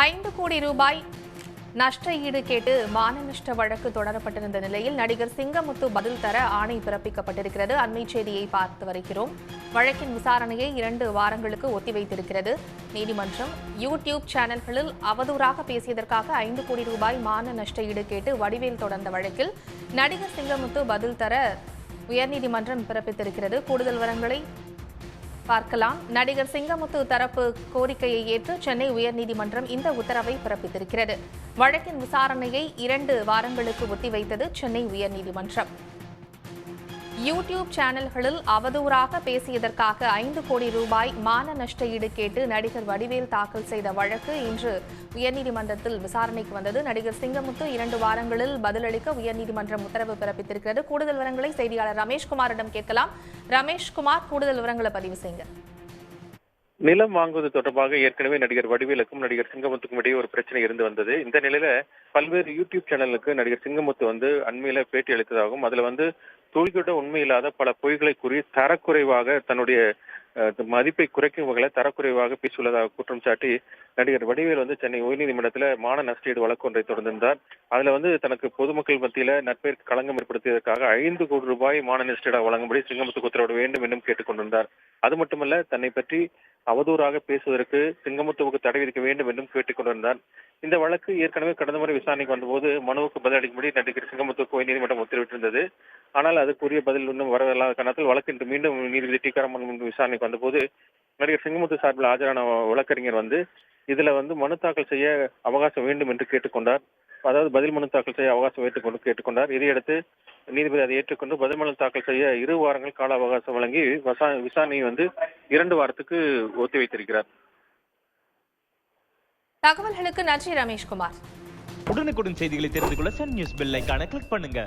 5 கோடி ரூபாய் நஷ்ட ஈடு கேட்டு மான நஷ்ட வழக்கு தொடரப்பட்டிருந்த நிலையில் நடிகர் சிங்கமுத்து பதில் தர ஆணை பிறப்பிக்கப்பட்டிருக்கிறது. அண்மை செய்தியை பார்த்து வருகிறோம். வழக்கின் விசாரணையை 2 வாரங்களுக்கு ஒத்திவைத்திருக்கிறது நீதிமன்றம். யூடியூப் சேனல்களில் அவதூறாக பேசியதற்காக 5 கோடி ரூபாய் மான நஷ்ட ஈடு கேட்டு வடிவேல் தொடர்ந்த வழக்கில் நடிகர் சிங்கமுத்து பதில் தர உயர்நீதிமன்றம் பிறப்பித்திருக்கிறது. கூடுதல் விவரங்களை பார்க்கலாம். நடிகர் சிங்கமுத்து தரப்பு கோரிக்கையை ஏற்று சென்னை உயர்நீதிமன்றம் இந்த உத்தரவை பிறப்பித்திருக்கிறது. வழக்கின் விசாரணையை 2 வாரங்களுக்கு ஒத்திவைத்தது சென்னை உயர்நீதிமன்றம். யூடியூப் சேனல்களில் அவதூறாக பேசியதற்காக 5 கோடி ரூபாய் மான நஷ்ட ஈடு கேட்டு நடிகர் வடிவேல் தாக்கல் செய்த வழக்கு இன்று உயர்நீதிமன்றத்தில் விசாரணைக்கு வந்தது. நடிகர் சிங்கமுத்து 2 வாரங்களில் பதிலளிக்க உயர்நீதிமன்றம் உத்தரவு பிறப்பித்திருக்கிறது. கூடுதல் விவரங்களை செய்தியாளர் ரமேஷ்குமாரிடம் கேட்கலாம். ரமேஷ்குமார், கூடுதல் விவரங்களை பதிவு செய்யுங்க. நிலம் வாங்குவது தொடர்பாக ஏற்கனவே நடிகர் வடிவேலுக்கும் நடிகர் சிங்கமுத்துக்கும் இடையே ஒரு பிரச்சனை இருந்து வந்தது. இந்த நிலையில பல்வேறு யூடியூப் சேனலுக்கு நடிகர் சிங்கமுத்து அண்மையில பேட்டி அளித்ததாகவும் அதுல துளிக்கூட உண்மையில்லாத பல பொய்களை கூறி தரக்குறைவாக தன்னுடைய மதிப்பை குறைக்கும் வகையில் தரக்குறைவாக பேசியுள்ளதாக குற்றம் சாட்டி நடிகர் வடிவேல் சென்னை உயர்நீதிமன்றத்தில் மான நஷ்டஈடு வழக்கு ஒன்றை தொடர்ந்திருந்தார். அதுல தனக்கு பொதுமக்கள் மத்தியில நட்பெயருக்கு களங்கம் ஏற்படுத்தியதற்காக 5 கோடி ரூபாய் மான நஷ்டஈடு வழங்கும்படி சிங்கமுத்துக்கு உத்தரவிட வேண்டும் என்றும் கேட்டுக்கொண்டிருந்தார். அது மட்டுமல்ல, தன்னை பற்றி அவதூறாக பேசுவதற்கு சிங்கமுத்துவுக்கு தடை விதிக்க வேண்டும் என்றும் கேட்டுக் கொண்டிருந்தார். இந்த வழக்கு ஏற்கனவே கடந்த முறை விசாரணைக்கு வந்தபோது மனுவுக்கு பதிலளிக்கும்படி நடிகர் சிங்கமுத்துக்கு உயர்நீதிமன்றம் உத்தரவிட்டிருந்தது. ஆனால் அதுக்குரிய பதில் இன்னும் வரவில்லாத காரணத்தில் வழக்கு இன்று மீண்டும் நீதிபதி டிகாராமன் முன்பு விசாரணைக்கு வந்தபோது நடிகர் சிங்கமுத்து சார்பில் ஆஜரான வழக்கறிஞர் இதுல மனு தாக்கல் செய்ய அவகாசம் வேண்டும் என்று கேட்டுக்கொண்டார். அதாவது பதில் மனு தாக்கல் செய்ய அவகாசம் கேட்டுக்கொண்டார். இதையடுத்து நீதிபதி அதை ஏற்றுக்கொண்டு பதில் மனு தாக்கல் செய்ய 2 வாரங்கள் கால அவகாசம் வழங்கி விசாரணையை 2 வாரத்துக்கு ஒத்திவைத்திருக்கிறார். தகவல்களுக்கு நன்றி ரமேஷ்குமார். உடனுக்குடன் செய்திகளை தெரிந்து கொள்ள சன் நியூஸ் பெல் ஐகானை கிளிக் பண்ணுங்க.